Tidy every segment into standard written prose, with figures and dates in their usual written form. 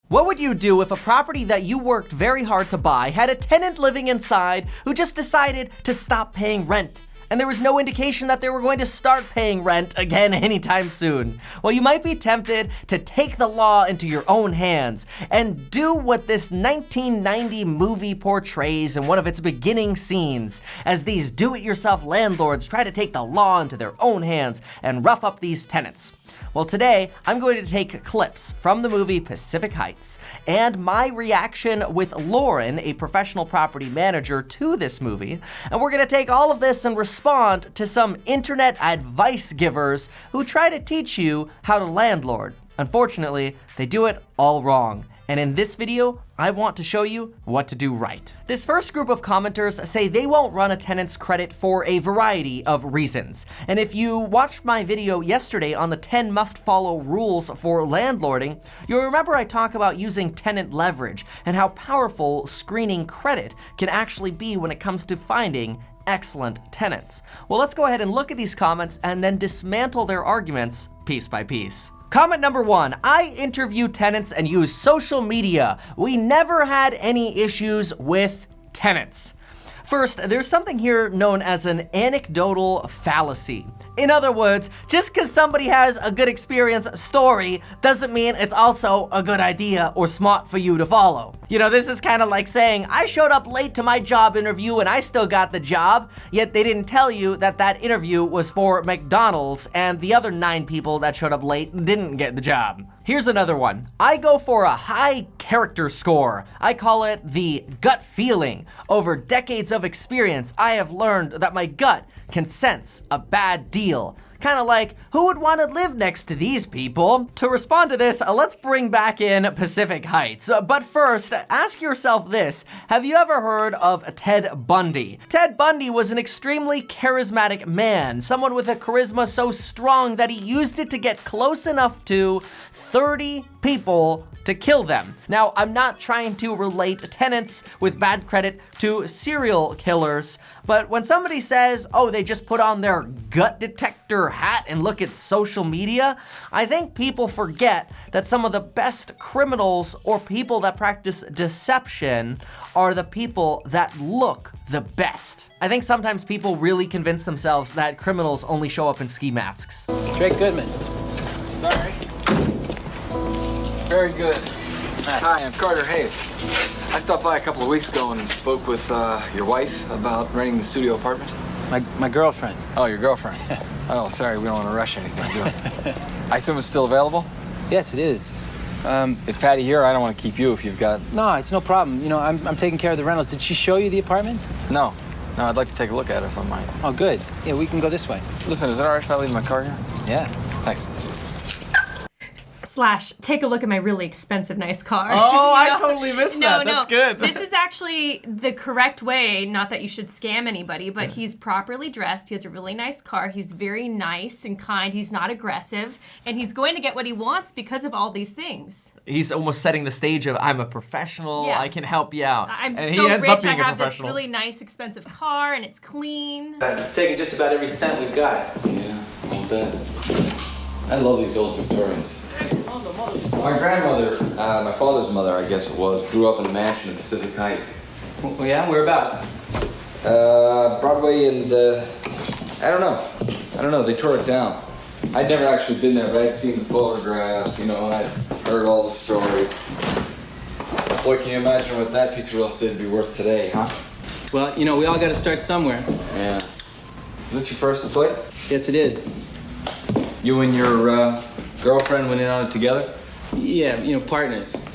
What would you do if a property that you worked very hard to buy had a tenant living inside who just decided to stop paying rent? And there was no indication that they were going to start paying rent again anytime soon. Well, you might be tempted to take the law into your own hands and do what this 1990 movie portrays in one of its beginning scenes, as these do-it-yourself landlords try to take the law into their own hands and rough up these tenants. Well, today, I'm going to take clips from the movie Pacific Heights and my reaction with Lauren, a professional property manager, to this movie, and we're gonna take all of this and respond to some internet advice givers who try to teach you how to landlord. Unfortunately, they do it all wrong. And in this video, I want to show you what to do right. This first group of commenters say they won't run a tenant's credit for a variety of reasons. And if you watched my video yesterday on the 10 must-follow rules for landlording, you'll remember I talk about using tenant leverage and how powerful screening credit can actually be when it comes to finding excellent tenants. Well, let's go ahead and look at these comments and then dismantle their arguments piece by piece. Comment number 1, I interview tenants and use social media. We never had any issues with tenants. First, there's something here known as an anecdotal fallacy. In other words, just because somebody has a good experience story doesn't mean it's also a good idea or smart for you to follow. You know, this is kind of like saying, I showed up late to my job interview and I still got the job, yet they didn't tell you that that interview was for McDonald's and the other 9 people that showed up late didn't get the job. Here's another one. I go for a high character score. I call it the gut feeling. Over decades of experience, I have learned that my gut can sense a bad deal. Kind of like, who would want to live next to these people? To respond to this, let's bring back in Pacific Heights. But first, ask yourself this. Have you ever heard of Ted Bundy? Ted Bundy was an extremely charismatic man, someone with a charisma so strong that he used it to get close enough to 30 people to kill them. Now, I'm not trying to relate tenants with bad credit to serial killers, but when somebody says, oh, they just put on their gut detector hat and look at social media, I think people forget that some of the best criminals or people that practice deception are the people that look the best. I think sometimes people really convince themselves that criminals only show up in ski masks. Drake Goodman. Sorry. Very good. Hi, I'm Carter Hayes. I stopped by a couple of weeks ago and spoke with your wife about renting the studio apartment. My girlfriend. Oh, your girlfriend. Oh, sorry, we don't want to rush anything, do we? I assume it's still available? Yes, it is. Is Patty here? I don't want to keep you if you've got... No, it's no problem. You know, I'm taking care of the rentals. Did she show you the apartment? No, I'd like to take a look at it if I might. Oh, good. Yeah, we can go this way. Listen, is it all right if I leave my car here? Yeah. Thanks. / take a look at my really expensive, nice car. Oh, I totally missed that. That's good. This is actually the correct way, not that you should scam anybody, but he's properly dressed. He has a really nice car. He's very nice and kind. He's not aggressive. And he's going to get what he wants because of all these things. He's almost setting the stage of, I'm a professional, Yeah. I can help you out. I'm and so he ends rich, up being I a have this professional. really nice, expensive car, and it's clean. It's taking just about every cent we've got. Yeah, I'll bet. I love these old Victorians. My grandmother, my father's mother, I guess it was, grew up in a mansion in Pacific Heights. Well, yeah, whereabouts? Broadway and, I don't know, they tore it down. I'd never actually been there, but I'd seen the photographs, you know, I'd heard all the stories. Boy, can you imagine what that piece of real estate would be worth today, huh? Well, you know, we all got to start somewhere. Yeah. Is this your first place? Yes, it is. You and your, girlfriend went in on it together? Yeah, you know, partners.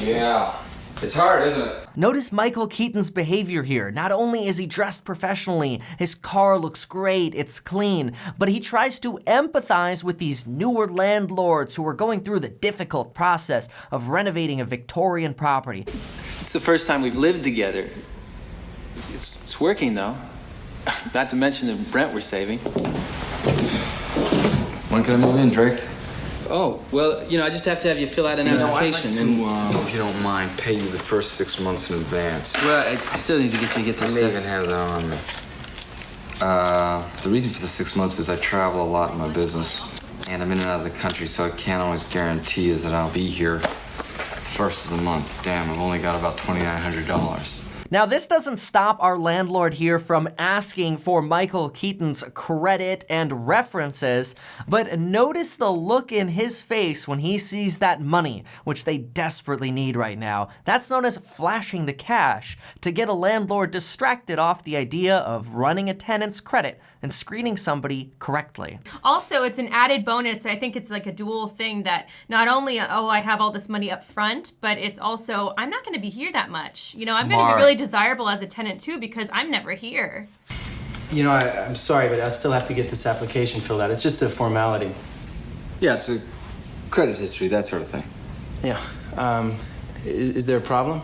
Yeah. It's hard, isn't it? Notice Michael Keaton's behavior here. Not only is he dressed professionally, his car looks great, it's clean, but he tries to empathize with these newer landlords who are going through the difficult process of renovating a Victorian property. It's the first time we've lived together. It's working, though. Not to mention the rent we're saving. When can I move in, Drake? Oh, well, you know, I just have to have you fill out an application. I'd like to, if you don't mind, pay you the first 6 months in advance. Well, I still need to get you to get this I may stuff. even have that on me. The reason for the 6 months is I travel a lot in my business, and I'm in and out of the country, so I can't always guarantee is that I'll be here First of the month. Damn, I've only got about $2,900. Now, this doesn't stop our landlord here from asking for Michael Keaton's credit and references, but notice the look in his face when he sees that money, which they desperately need right now. That's known as flashing the cash, to get a landlord distracted off the idea of running a tenant's credit and screening somebody correctly. Also, it's an added bonus. I think it's like a dual thing that not only, oh, I have all this money up front, but it's also, I'm not going to be here that much. You know, I'm going to be really desirable as a tenant too because I'm never here. You know, I'm sorry, but I still have to get this application filled out. It's just a formality. Yeah, it's a credit history, that sort of thing. Yeah. Is there a problem?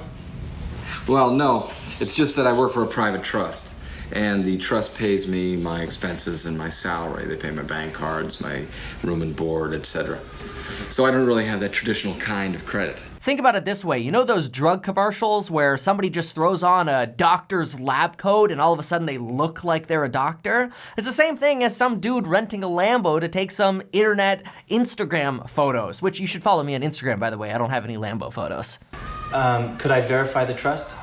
Well, no. It's just that I work for a private trust. And the trust pays me my expenses and my salary. They pay my bank cards, my room and board, etc. So I don't really have that traditional kind of credit. Think about it this way. You know those drug commercials where somebody just throws on a doctor's lab coat and all of a sudden they look like they're a doctor? It's the same thing as some dude renting a Lambo to take some internet Instagram photos, which you should follow me on Instagram, by the way. I don't have any Lambo photos. Could I verify the trust?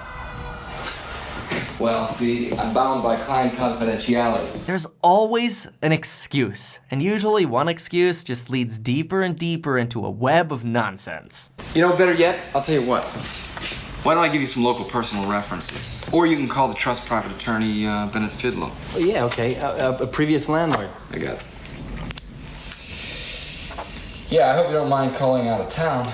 Well, see, I'm bound by client confidentiality. There's always an excuse, and usually one excuse just leads deeper and deeper into a web of nonsense. You know, better yet, I'll tell you what. Why don't I give you some local personal references? Or you can call the trust private attorney, Bennett Fidlow. Oh, yeah, okay. A previous landlord. I got it. Yeah, I hope you don't mind calling out of town.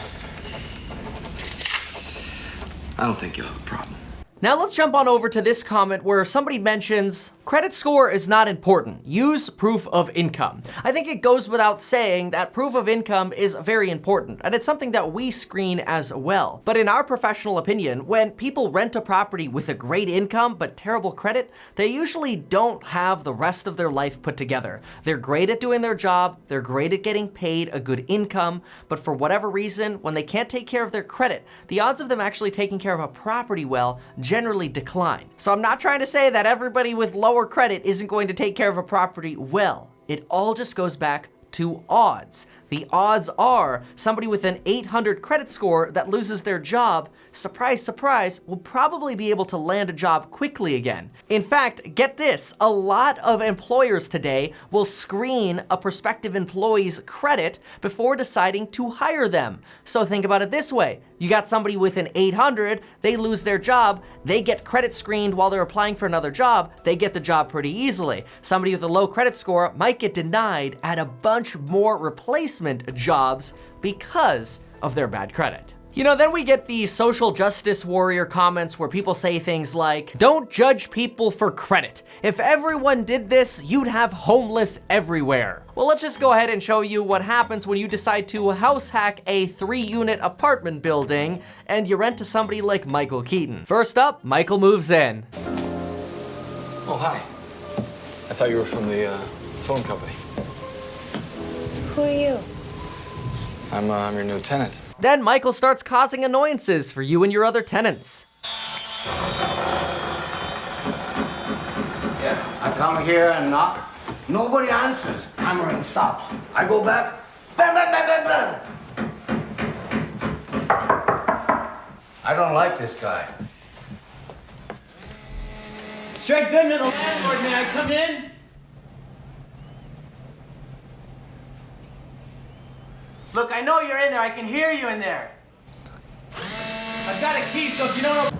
I don't think you'll have a problem. Now let's jump on over to this comment where somebody mentions, credit score is not important. Use proof of income. I think it goes without saying that proof of income is very important, and it's something that we screen as well. But in our professional opinion, when people rent a property with a great income but terrible credit, they usually don't have the rest of their life put together. They're great at doing their job, they're great at getting paid a good income, but for whatever reason, when they can't take care of their credit, the odds of them actually taking care of a property well generally decline. So I'm not trying to say that everybody with lower credit isn't going to take care of a property well. It all just goes back to odds. The odds are somebody with an 800 credit score that loses their job, surprise, surprise, will probably be able to land a job quickly again. In fact, get this, a lot of employers today will screen a prospective employee's credit before deciding to hire them. So think about it this way. You got somebody with an 800, they lose their job, they get credit screened while they're applying for another job, they get the job pretty easily. Somebody with a low credit score might get denied at a bunch more replacement jobs because of their bad credit. You know, then we get the social justice warrior comments where people say things like, don't judge people for credit. If everyone did this, you'd have homeless everywhere. Well, let's just go ahead and show you what happens when you decide to house hack a 3-unit apartment building and you rent to somebody like Michael Keaton. First up, Michael moves in. Oh, hi. I thought you were from the phone company. Who are you? I'm your new tenant. Then Michael starts causing annoyances for you and your other tenants. Yeah, I come here and knock. Nobody answers. Hammering stops. I go back. Bam, bam, bam, bam, bam. I don't like this guy. Straight good to the landlord, may I come in? Look, I know you're in there. I can hear you in there. I've got a key, so if you don't know...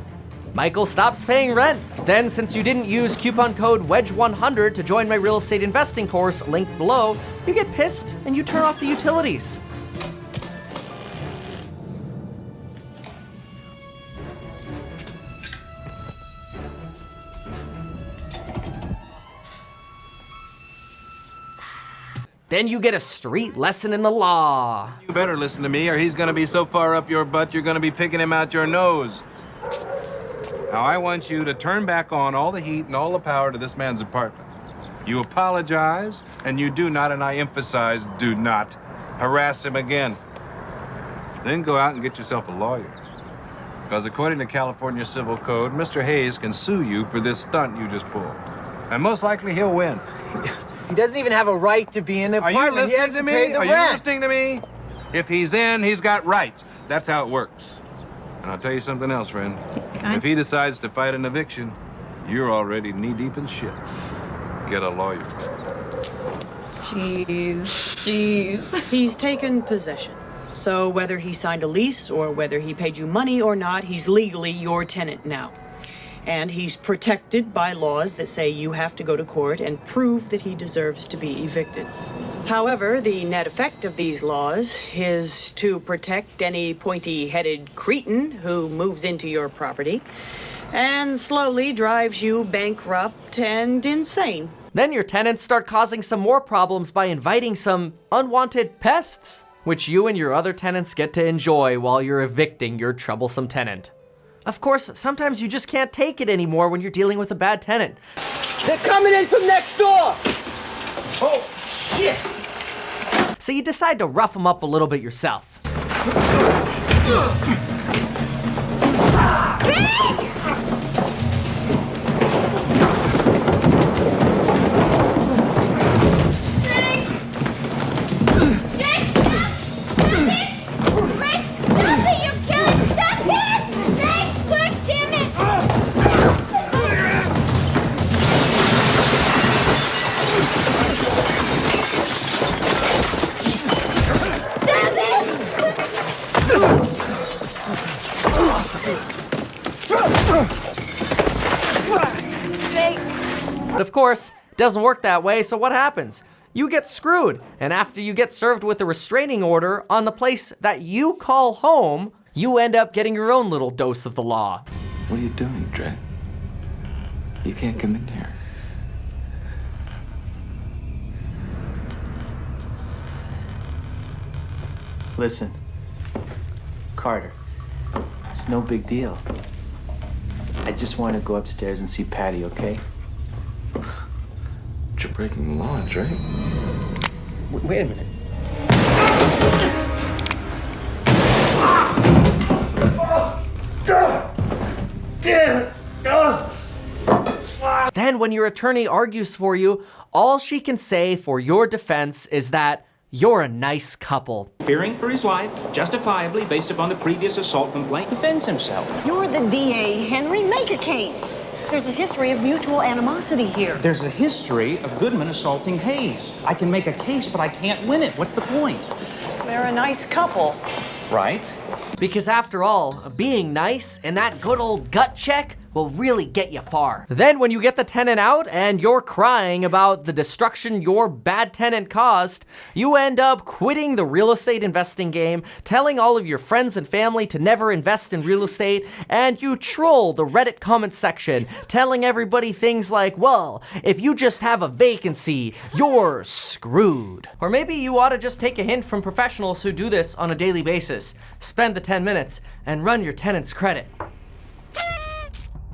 Michael stops paying rent. Then, since you didn't use coupon code WEDGE100 to join my real estate investing course linked below, you get pissed and you turn off the utilities. Then you get a street lesson in the law. You better listen to me or he's gonna be so far up your butt you're gonna be picking him out your nose. Now I want you to turn back on all the heat and all the power to this man's apartment. You apologize and you do not, and I emphasize do not, harass him again. Then go out and get yourself a lawyer. Because according to California Civil Code, Mr. Hayes can sue you for this stunt you just pulled. And most likely he'll win. He doesn't even have a right to be in the Are you apartment. listening to me? Are you listening to me? If he's in, he's got rights. That's how it works. And I'll tell you something else, friend. He's the guy. If he decides to fight an eviction, you're already knee-deep in shit. Get a lawyer. Jeez. He's taken possession. So whether he signed a lease or whether he paid you money or not, he's legally your tenant now. And he's protected by laws that say you have to go to court and prove that he deserves to be evicted. However, the net effect of these laws is to protect any pointy-headed cretin who moves into your property and slowly drives you bankrupt and insane. Then your tenants start causing some more problems by inviting some unwanted pests, which you and your other tenants get to enjoy while you're evicting your troublesome tenant. Of course, sometimes you just can't take it anymore when you're dealing with a bad tenant. They're coming in from next door! Oh, shit! So you decide to rough them up a little bit yourself. But of course, it doesn't work that way, so what happens? You get screwed, and after you get served with a restraining order on the place that you call home, you end up getting your own little dose of the law. What are you doing, Dre? You can't come in here. Listen, Carter, it's no big deal. I just want to go upstairs and see Patty, okay? You're breaking the law, Dre. Wait a minute. Then when your attorney argues for you, all she can say for your defense is that you're a nice couple. Fearing for his life, justifiably based upon the previous assault complaint, defends himself. You're the DA, Henry. Make a case. There's a history of mutual animosity here. There's a history of Goodman assaulting Hayes. I can make a case, but I can't win it. What's the point? They're a nice couple. Right? Because after all, being nice and that good old gut check will really get you far. Then when you get the tenant out and you're crying about the destruction your bad tenant caused, you end up quitting the real estate investing game, telling all of your friends and family to never invest in real estate, and you troll the Reddit comment section, telling everybody things like, well, if you just have a vacancy, you're screwed. Or maybe you ought to just take a hint from professionals who do this on a daily basis. Spend the 10 minutes and run your tenant's credit.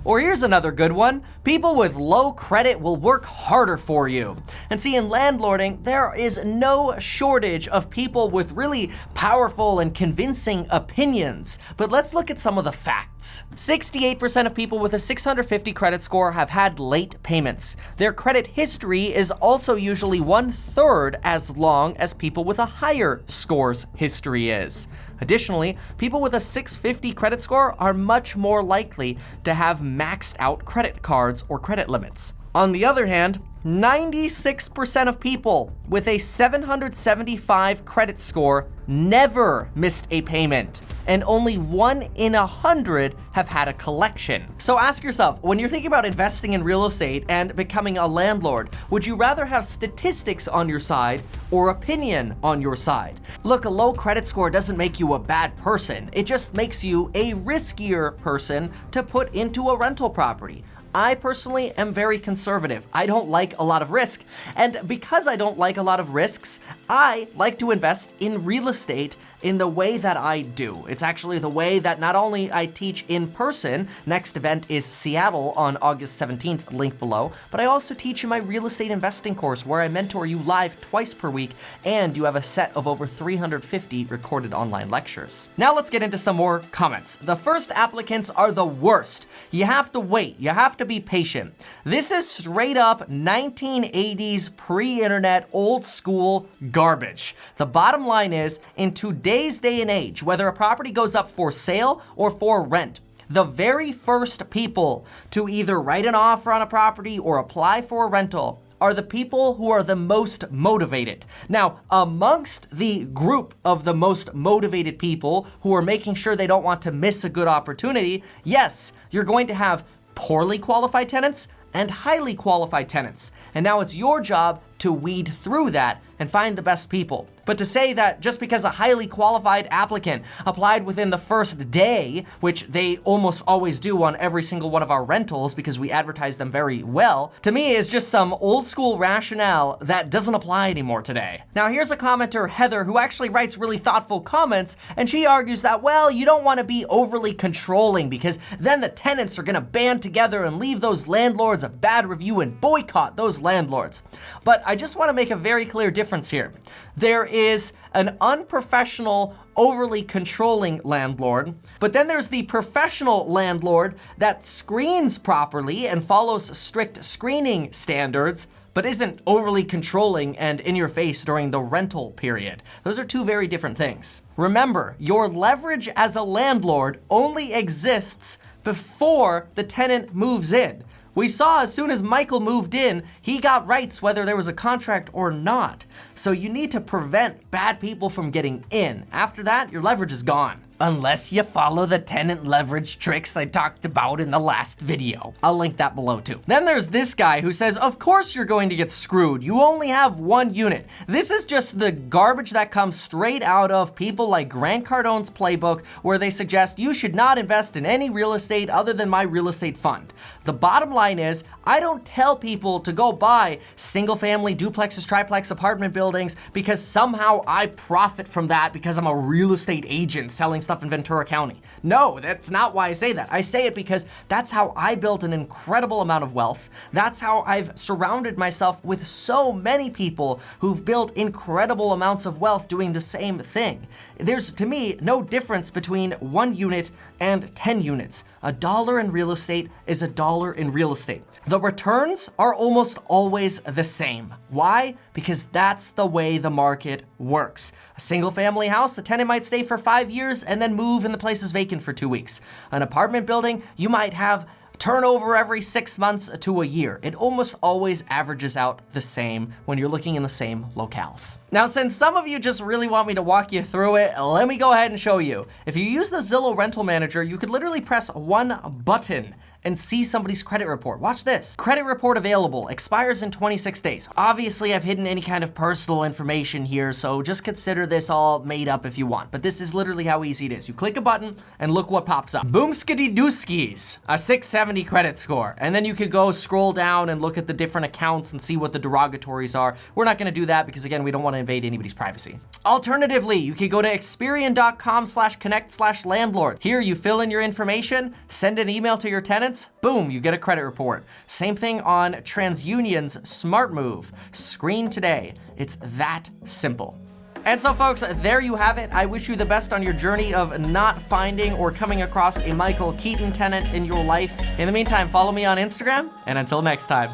Or here's another good one. People with low credit will work harder for you. And see, in landlording, there is no shortage of people with really powerful and convincing opinions. But let's look at some of the facts. 68% of people with a 650 credit score have had late payments. Their credit history is also usually 1/3 as long as people with a higher scores history is. Additionally, people with a 650 credit score are much more likely to have maxed out credit cards or credit limits. On the other hand, 96% of people with a 775 credit score never missed a payment, and only 1 in 100 have had a collection. So ask yourself, when you're thinking about investing in real estate and becoming a landlord, would you rather have statistics on your side or opinion on your side? Look, a low credit score doesn't make you a bad person. It just makes you a riskier person to put into a rental property. I personally am very conservative. I don't like a lot of risk. And because I don't like a lot of risks, I like to invest in real estate in the way that I do. It's actually the way that not only I teach in person, next event is Seattle on August 17th, link below, but I also teach in my real estate investing course where I mentor you live twice per week, and you have a set of over 350 recorded online lectures. Now let's get into some more comments. The first applicants are the worst. You have to wait. You have to be patient. This is straight up 1980s pre-internet old school garbage. The bottom line is, in today's day and age, whether a property goes up for sale or for rent, the very first people to either write an offer on a property or apply for a rental are the people who are the most motivated. Now, amongst the group of the most motivated people who are making sure they don't want to miss a good opportunity, yes, you're going to have poorly qualified tenants and highly qualified tenants. And now it's your job to weed through that and find the best people. But to say that just because a highly qualified applicant applied within the first day, which they almost always do on every single one of our rentals because we advertise them very well, to me is just some old school rationale that doesn't apply anymore today. Now here's a commenter, Heather, who actually writes really thoughtful comments, and she argues that, well, you don't want to be overly controlling because then the tenants are gonna band together and leave those landlords a bad review and boycott those landlords. But I just want to make a very clear difference here. There is an unprofessional, overly controlling landlord, but then there's the professional landlord that screens properly and follows strict screening standards, but isn't overly controlling and in your face during the rental period. Those are two very different things. Remember, your leverage as a landlord only exists before the tenant moves in. We saw as soon as Michael moved in, he got rights whether there was a contract or not. So you need to prevent bad people from getting in. After that, your leverage is gone. Unless you follow the tenant leverage tricks I talked about in the last video. I'll link that below too. Then there's this guy who says, of course you're going to get screwed. You only have one unit. This is just the garbage that comes straight out of people like Grant Cardone's playbook, where they suggest you should not invest in any real estate other than my real estate fund. The bottom line is, I don't tell people to go buy single family duplexes, triplex apartment buildings because somehow I profit from that because I'm a real estate agent selling stuff in Ventura County. No, that's not why I say that. I say it because that's how I built an incredible amount of wealth. That's how I've surrounded myself with so many people who've built incredible amounts of wealth doing the same thing. There's, to me, no difference between 1 unit and 10 units. $1 in real estate is $1 in real estate. The returns are almost always the same. Why? Because that's the way the market works. A single family house, the tenant might stay for 5 years and then move and the place is vacant for 2 weeks. An apartment building, you might have turnover every 6 months to a year. It almost always averages out the same when you're looking in the same locales. Now, since some of you just really want me to walk you through it, let me go ahead and show you. If you use the Zillow Rental Manager, you could literally press one button and see somebody's credit report. Watch this. Credit report available, expires in 26 days. Obviously, I've hidden any kind of personal information here, so just consider this all made up if you want. But this is literally how easy it is. You click a button and look what pops up. Boomskity dooskies, a 670 credit score. And then you could go scroll down and look at the different accounts and see what the derogatories are. We're not gonna do that because again, we don't wanna invade anybody's privacy. Alternatively, you could go to Experian.com/connect/landlord. Here you fill in your information, send an email to your tenants, boom, you get a credit report. Same thing on TransUnion's Smart Move. Screen today. It's that simple. And so folks, there you have it. I wish you the best on your journey of not finding or coming across a Michael Keaton tenant in your life. In the meantime, follow me on Instagram, and until next time.